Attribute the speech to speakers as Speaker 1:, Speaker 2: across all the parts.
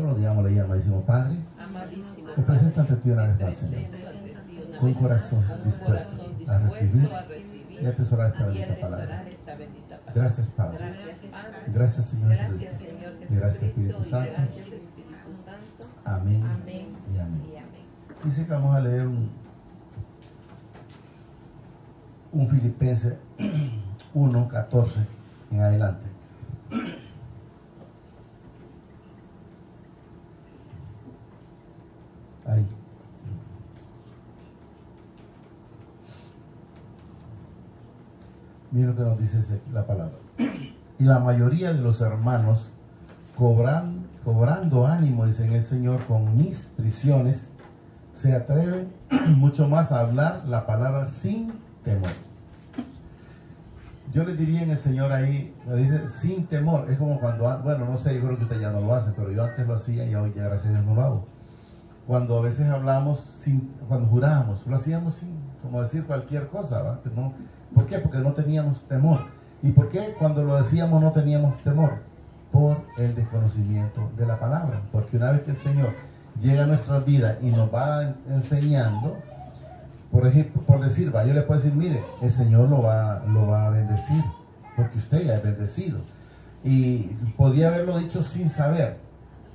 Speaker 1: Solo digámosle ya, amadísimo Padre, me presento ante ti una vez más, Señor, con un corazón dispuesto a recibir y atesorar esta bendita palabra. Gracias, Padre. Gracias, Señor Jesús. Y gracias, Espíritu Santo. Amén y amén. Dice que vamos a leer un Filipenses 1:14 en adelante. Ahí. Mira lo que nos dice la palabra. Y la mayoría de los hermanos, cobrando ánimo, dice en el Señor, con mis prisiones, se atreven mucho más a hablar la palabra sin temor. Yo le diría en el Señor ahí, me dice sin temor. Es como cuando, bueno, no sé, yo creo que usted ya no lo hace, pero yo antes lo hacía y hoy ya gracias a Dios no lo hago. Cuando a veces hablamos, cuando jurábamos, lo hacíamos sin, como decir cualquier cosa, ¿verdad? No, ¿por qué? Porque no teníamos temor. ¿Y por qué cuando lo decíamos no teníamos temor? Por el desconocimiento de la palabra. Porque una vez que el Señor llega a nuestras vidas y nos va enseñando, por ejemplo, por decir, yo le puedo decir, mire, el Señor lo va a bendecir, porque usted ya es bendecido. Y podía haberlo dicho sin saber.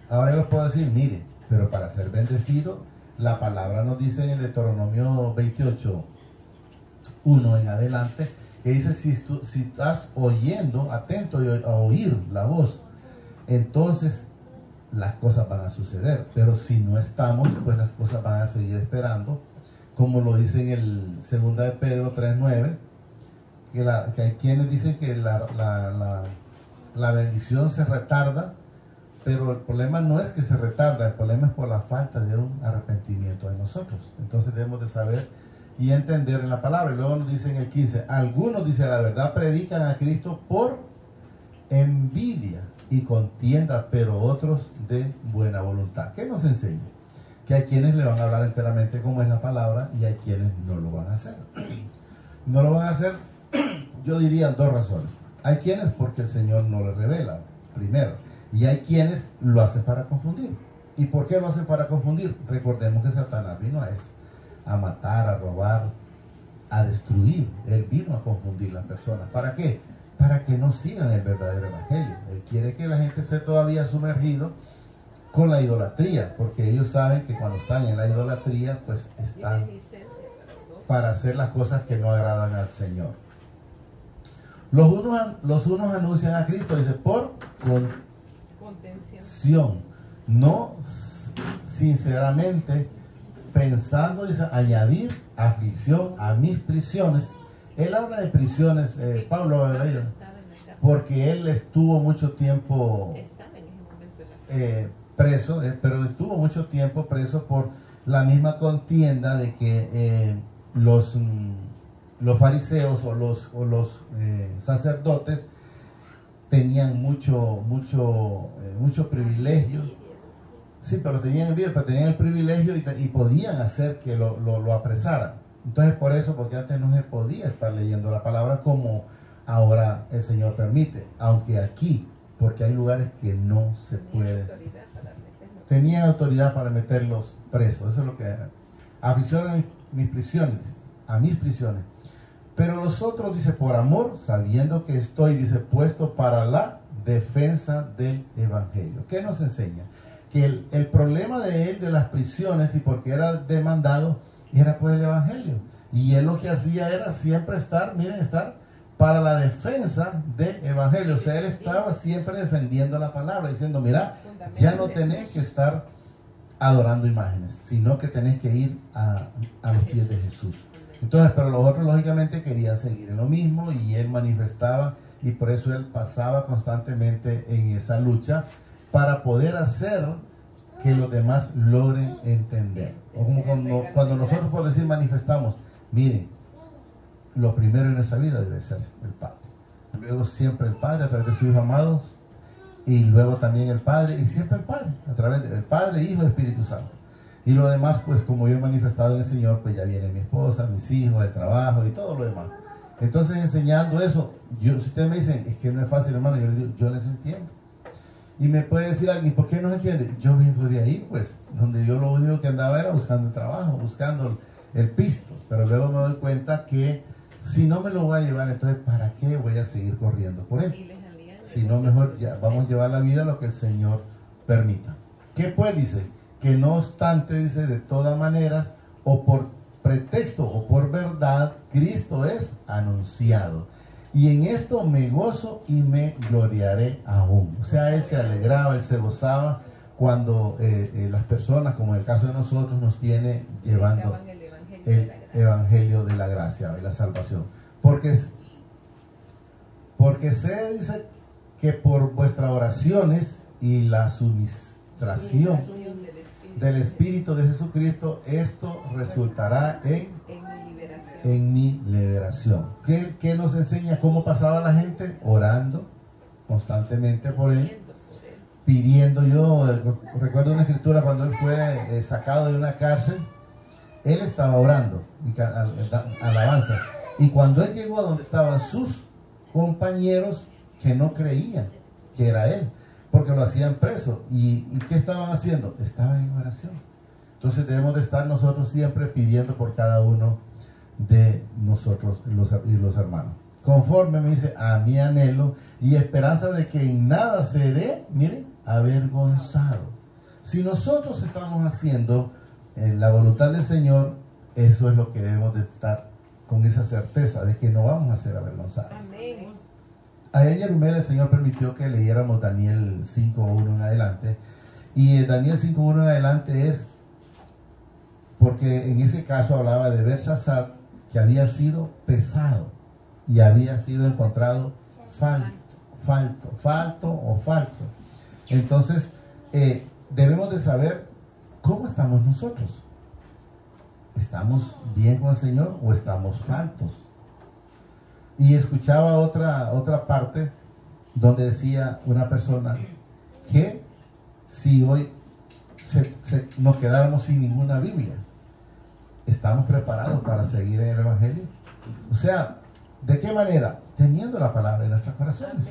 Speaker 1: Ahora yo les puedo decir, mire, pero para ser bendecido, la palabra nos dice en el Deuteronomio 28:1 en adelante, que dice, si estás oyendo, atento a oír la voz, entonces las cosas van a suceder. Pero si no estamos, pues las cosas van a seguir esperando, como lo dice en el 2 de Pedro 3:9, que hay quienes dicen que la bendición se retarda, pero el problema no es que se retarda, el problema es por la falta de un arrepentimiento de nosotros. Entonces debemos de saber y entender en la palabra. Y luego nos dice en el 15, algunos, dice la verdad, predican a Cristo por envidia y contienda, pero otros de buena voluntad. ¿Qué nos enseña? Que hay quienes le van a hablar enteramente como es la palabra y hay quienes no lo van a hacer. No lo van a hacer, yo diría dos razones. Hay quienes porque el Señor no les revela, primero. Y hay quienes lo hacen para confundir. ¿Y por qué lo hacen para confundir? Recordemos que Satanás vino a eso, a matar, a robar, a destruir. Él vino a confundir las personas. ¿Para qué? Para que no sigan el verdadero evangelio. Él quiere que la gente esté todavía sumergido con la idolatría, porque ellos saben que cuando están en la idolatría, pues están para hacer las cosas que no agradan al Señor. Los unos anuncian a Cristo, dice, por contención, no sinceramente, pensando, dice, añadir aflicción a mis prisiones. Él habla de prisiones, Pablo, porque él estuvo mucho tiempo preso, pero estuvo mucho tiempo preso por la misma contienda de que los fariseos o los sacerdotes tenían mucho privilegio. Sí, pero tenían el privilegio y podían hacer que lo apresaran. Entonces por eso, porque antes no se podía estar leyendo la palabra como ahora el Señor permite, aunque aquí, porque hay lugares que no se puede. Tenían autoridad para meterlos presos, eso es lo que aflicción a mis prisiones. Pero los otros, dice, por amor, sabiendo que estoy, dice, puesto para la defensa del evangelio. ¿Qué nos enseña? Que el problema de él, de las prisiones, y porque era demandado, era por el evangelio. Y él lo que hacía era siempre estar para la defensa del evangelio. O sea, él estaba siempre defendiendo la palabra, diciendo, mira, ya no tenés que estar adorando imágenes, sino que tenés que ir a los pies de Jesús. Entonces, pero los otros lógicamente querían seguir en lo mismo y él manifestaba, y por eso él pasaba constantemente en esa lucha para poder hacer que los demás logren entender. O como cuando nosotros, por decir, manifestamos, miren, lo primero en nuestra vida debe ser el Padre. Luego siempre el Padre a través de sus hijos amados, y luego también el Padre, y siempre el Padre, a través del Padre, Hijo y Espíritu Santo. Y lo demás, pues como yo he manifestado en el Señor, pues ya viene mi esposa, mis hijos, el trabajo y todo lo demás. Entonces, enseñando eso, si ustedes me dicen, es que no es fácil, hermano, yo les digo, yo les entiendo. Y me puede decir alguien, ¿por qué no se entiende? Yo vengo de ahí, pues, donde yo lo único que andaba era buscando trabajo, buscando el pisto. Pero luego me doy cuenta que si no me lo voy a llevar, entonces ¿para qué voy a seguir corriendo por él? Si no, mejor ya vamos a llevar la vida a lo que el Señor permita. ¿Qué pues dice? Que no obstante, dice, de todas maneras, o por pretexto o por verdad, Cristo es anunciado. Y en esto me gozo y me gloriaré aún. O sea, él se alegraba, él se gozaba cuando las personas, como en el caso de nosotros, nos tiene llevando el evangelio de la gracia y la salvación. Porque sé, dice, que por vuestras oraciones y la suministración del Espíritu de Jesucristo, esto resultará en mi liberación. ¿Qué nos enseña cómo pasaba la gente? Orando constantemente por él, pidiendo. Yo recuerdo una escritura cuando él fue sacado de una cárcel, él estaba orando, alabanza. Y cuando él llegó a donde estaban sus compañeros que no creían que era él, porque lo hacían preso. ¿Y qué estaban haciendo? Estaban en oración. Entonces debemos de estar nosotros siempre pidiendo por cada uno de nosotros los hermanos. Conforme me dice a mi anhelo y esperanza de que en nada seré, miren, avergonzado. Si nosotros estamos haciendo la voluntad del Señor, eso es lo que debemos de estar con esa certeza de que no vamos a ser avergonzados. Amén. Ayer el Señor permitió que leyéramos Daniel 5:1 en adelante. Y Daniel 5:1 en adelante es porque en ese caso hablaba de Belsasar, que había sido pesado y había sido encontrado falto o falso. Entonces debemos de saber cómo estamos nosotros. ¿Estamos bien con el Señor o estamos faltos? Y escuchaba otra parte donde decía una persona que si hoy nos quedáramos sin ninguna Biblia, ¿estamos preparados para seguir en el Evangelio? O sea, ¿de qué manera? Teniendo la palabra en nuestros corazones.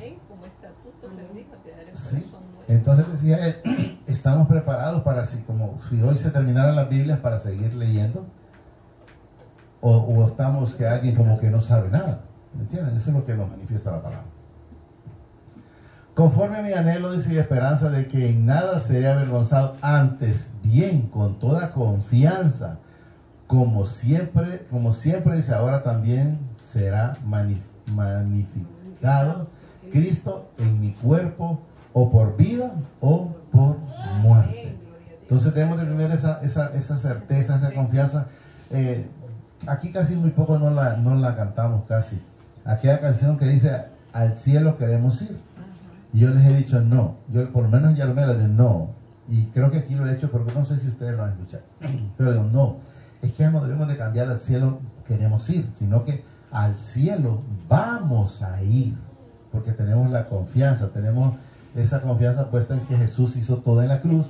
Speaker 1: Sí. Entonces decía él, ¿estamos preparados para si hoy se terminaran las Biblias para seguir leyendo? ¿O estamos que alguien como que no sabe nada? ¿Me entienden? Eso es lo que nos manifiesta la palabra. Conforme a mi anhelo, dice, y esperanza de que en nada seré avergonzado, antes bien, con toda confianza, como siempre dice, ahora también será magnificado Cristo en mi cuerpo, o por vida o por muerte. Entonces debemos de tener esa certeza, esa confianza. Aquí casi muy poco no la cantamos casi. Aquella canción que dice, al cielo queremos ir. Y yo les he dicho no. Yo por lo menos ya me lo digo no. Y creo que aquí lo he hecho porque no sé si ustedes lo han escuchado. Pero digo no. Es que no debemos de cambiar al cielo queremos ir, sino que al cielo vamos a ir. Porque tenemos la confianza, tenemos esa confianza puesta en que Jesús hizo todo en la cruz.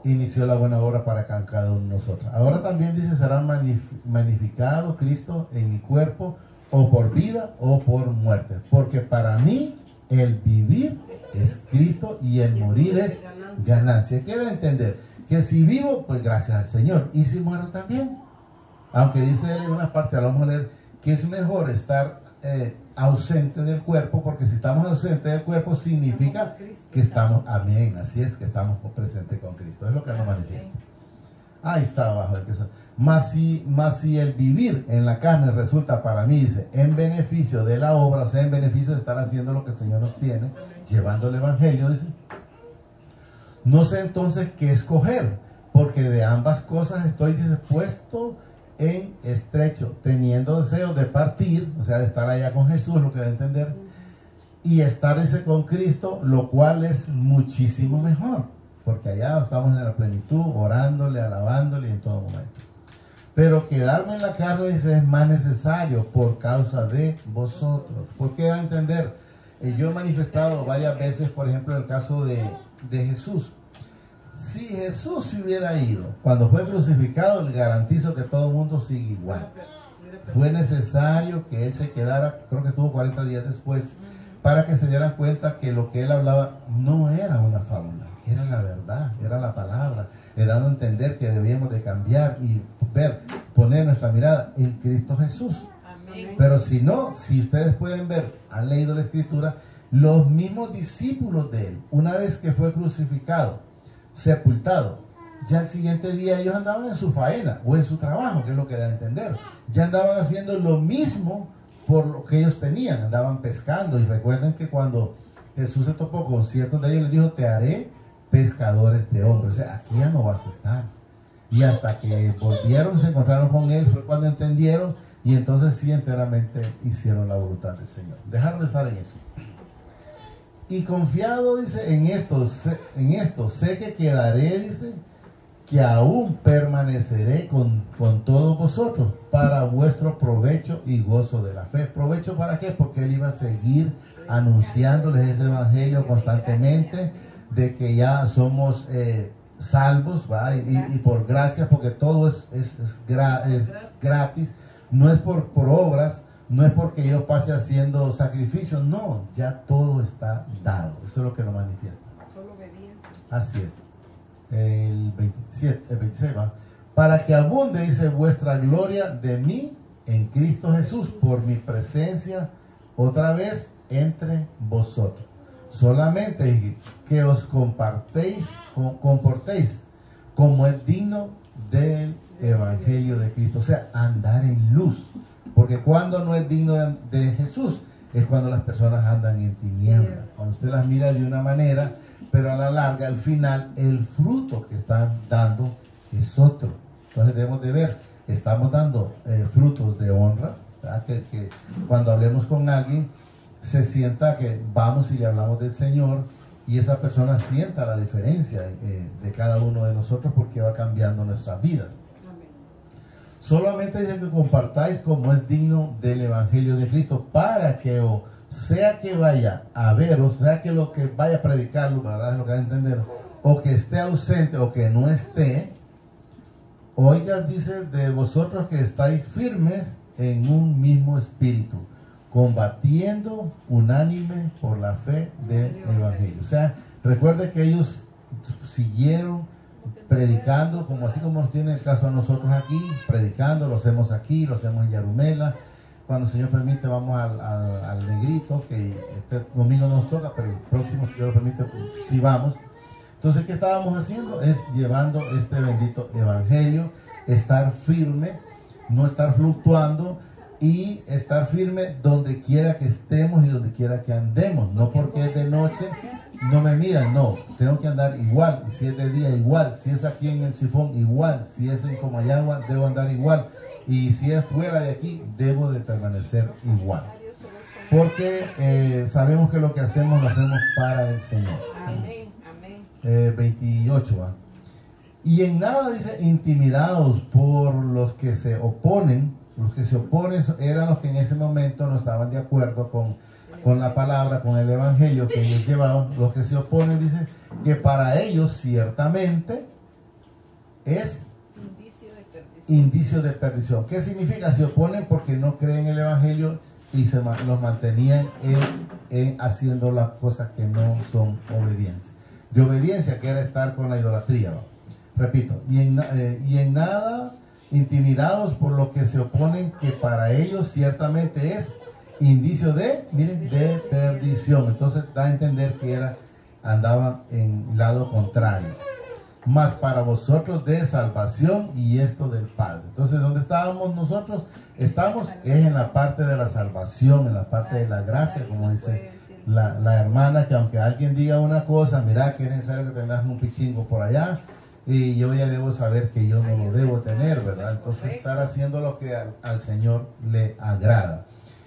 Speaker 1: Inició la buena obra para cada uno de nosotros. Ahora también dice, será magnificado Cristo en mi cuerpo, o por vida o por muerte. Porque para mí el vivir es Cristo y el morir es ganancia. Quiero entender que si vivo, pues gracias al Señor. Y si muero también. Aunque dice él en una parte, vamos a leer, que es mejor estar ausente del cuerpo, porque si estamos ausentes del cuerpo significa que estamos, amén, así es, que estamos presentes con Cristo. Es lo que nos manifiesta. Ahí está abajo. Más si el vivir en la carne resulta para mí, dice, en beneficio de la obra, o sea, en beneficio de estar haciendo lo que el Señor nos tiene, llevando el Evangelio, dice, no sé entonces qué escoger, porque de ambas cosas estoy dispuesto en estrecho, teniendo deseo de partir, o sea, de estar allá con Jesús, lo que debe entender, y estar con Cristo, lo cual es muchísimo mejor, porque allá estamos en la plenitud, orándole, alabándole en todo momento. Pero quedarme en la carne, dice, es más necesario por causa de vosotros. ¿Por qué da a entender? Yo he manifestado varias veces, por ejemplo, el caso de Jesús. Si Jesús se hubiera ido cuando fue crucificado, le garantizo que todo el mundo sigue igual. Fue necesario que Él se quedara, creo que estuvo 40 días después, para que se dieran cuenta que lo que él hablaba no era una fábula, era la verdad, era la palabra, dando a entender que debíamos de cambiar y poner nuestra mirada en Cristo Jesús. Amén. Pero si no, si ustedes pueden ver, han leído la escritura, los mismos discípulos de él, una vez que fue crucificado, sepultado, ya el siguiente día ellos andaban en su faena o en su trabajo, que es lo que da a entender. Ya andaban haciendo lo mismo por lo que ellos tenían, andaban pescando. Y recuerden que cuando Jesús se topó con ciertos de ellos, les dijo: te haré pescadores de hombres. O sea, aquí ya no vas a estar. Y hasta que volvieron, se encontraron con él, fue cuando entendieron, y entonces sí enteramente hicieron la voluntad del Señor. Dejaron de estar en eso. Y confiado, dice, en esto sé que quedaré, dice, que aún permaneceré con todos vosotros para vuestro provecho y gozo de la fe. ¿Provecho para qué? Porque él iba a seguir anunciándoles ese evangelio constantemente, de que ya somos salvos, ¿va? Y por gracia, porque todo es gratis, no es por obras, no es porque yo pase haciendo sacrificios, no, ya todo está dado. Eso es lo que lo manifiesta. Solo obediencia. Así es. El 26 va. Para que abunde, dice, vuestra gloria de mí en Cristo Jesús, por mi presencia otra vez entre vosotros. Solamente que os comportéis como es digno del evangelio de Cristo. O sea, andar en luz. Porque cuando no es digno de Jesús, es cuando las personas andan en tinieblas. Cuando usted las mira de una manera, pero a la larga, al final, el fruto que están dando es otro. Entonces debemos de ver, estamos dando frutos de honra, ¿verdad? Que cuando hablemos con alguien, se sienta que vamos y le hablamos del Señor, y esa persona sienta la diferencia de cada uno de nosotros, porque va cambiando nuestras vidas. Solamente dice que compartáis como es digno del evangelio de Cristo, para que o sea que vaya a veros, sea que lo que vaya a predicarlo, ¿verdad? Es lo que hay que entender, o que esté ausente o que no esté, oigas, dice, de vosotros que estáis firmes en un mismo espíritu, combatiendo unánime por la fe del evangelio. O sea, recuerde que ellos siguieron predicando, como así como nos tiene el caso a nosotros aquí, predicando, lo hacemos aquí, lo hacemos en Yarumela. Cuando el Señor permite, vamos al Negrito, que este domingo nos toca, pero el próximo, si Dios lo permite, pues, sí vamos. Entonces, ¿qué estábamos haciendo? Es llevando este bendito evangelio, estar firme, no estar fluctuando, y estar firme donde quiera que estemos y donde quiera que andemos. No porque es de noche, no me miran, no, tengo que andar igual. Y si es de día, igual. Si es aquí en el Sifón, igual. Si es en Comayagua, debo andar igual. Y si es fuera de aquí, debo de permanecer igual. Porque sabemos que lo que hacemos, lo hacemos para el Señor. Amén, amén. 28 va. Y en nada, dice, intimidados por los que se oponen. Los que se oponen eran los que en ese momento no estaban de acuerdo con la palabra, con el evangelio que ellos llevaban. Los que se oponen, dice que para ellos ciertamente es indicio de perdición. ¿Qué significa? Se oponen porque no creen en el evangelio y los mantenían en haciendo las cosas que no son obediencia. De obediencia, que era estar con la idolatría, ¿no? Repito, y en nada intimidados por lo que se oponen, que para ellos ciertamente es indicio de, miren, de perdición. Entonces da a entender que andaban en lado contrario. Mas para vosotros de salvación, y esto del Padre. Entonces, ¿dónde estábamos nosotros? Estamos es en la parte de la salvación, en la parte de la gracia, como dice la hermana, que aunque alguien diga una cosa, mira que es necesario que tengas un pichingo por allá, y yo ya debo saber que yo no lo debo tener, ¿verdad? Entonces estar haciendo lo que al Señor le agrada.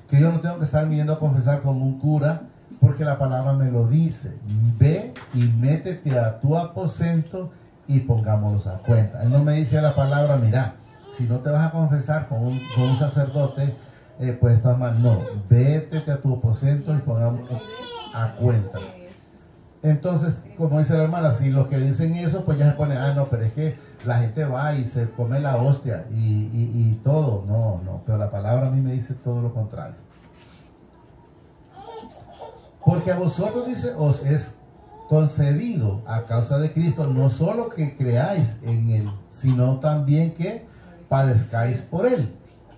Speaker 1: Que yo no tengo que estar viniendo a confesar con un cura, porque la palabra me lo dice. Ve y métete a tu aposento y pongámoslos a cuenta. Él no me dice la palabra, mira, si no te vas a confesar con un sacerdote, pues está mal. No, vete a tu aposento y pongámoslos a cuenta. Entonces, como dice la hermana, si los que dicen eso, pues ya se ponen, no, pero es que la gente va y se come la hostia y todo. No, pero la palabra a mí me dice todo lo contrario. Porque a vosotros, dice, os es concedido a causa de Cristo, no solo que creáis en Él, sino también que padezcáis por Él,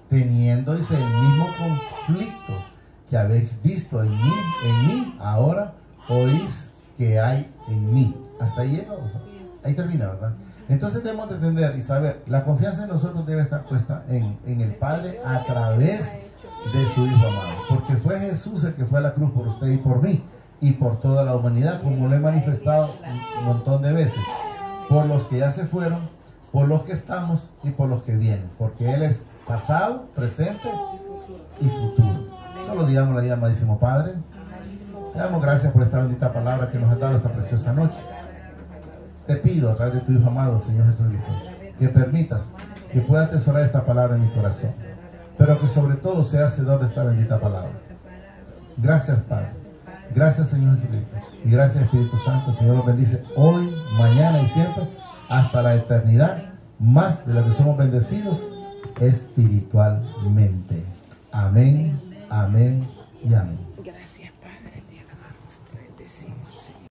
Speaker 1: teniendo, dice, el mismo conflicto que habéis visto en mí, ahora oís que hay en mí. Hasta ahí llega, ahí termina, ¿verdad? Entonces debemos de entender y saber, la confianza en nosotros debe estar puesta en el Padre a través de su Hijo amado, porque fue Jesús el que fue a la cruz por usted y por mí, y por toda la humanidad, como lo he manifestado un montón de veces, por los que ya se fueron, por los que estamos y por los que vienen, porque Él es pasado, presente y futuro. Solo digamos la amadísimo Padre, te damos gracias por esta bendita palabra que nos has dado esta preciosa noche. Te pido a través de tu Hijo amado, Señor Jesucristo, que permitas que pueda atesorar esta palabra en mi corazón, pero que sobre todo sea hacedor de esta bendita palabra. Gracias, Padre. Gracias, Señor Jesucristo. Y gracias, Espíritu Santo. Señor nos bendice hoy, mañana y siempre, hasta la eternidad, más de la que somos bendecidos espiritualmente. Amén, amén y amén.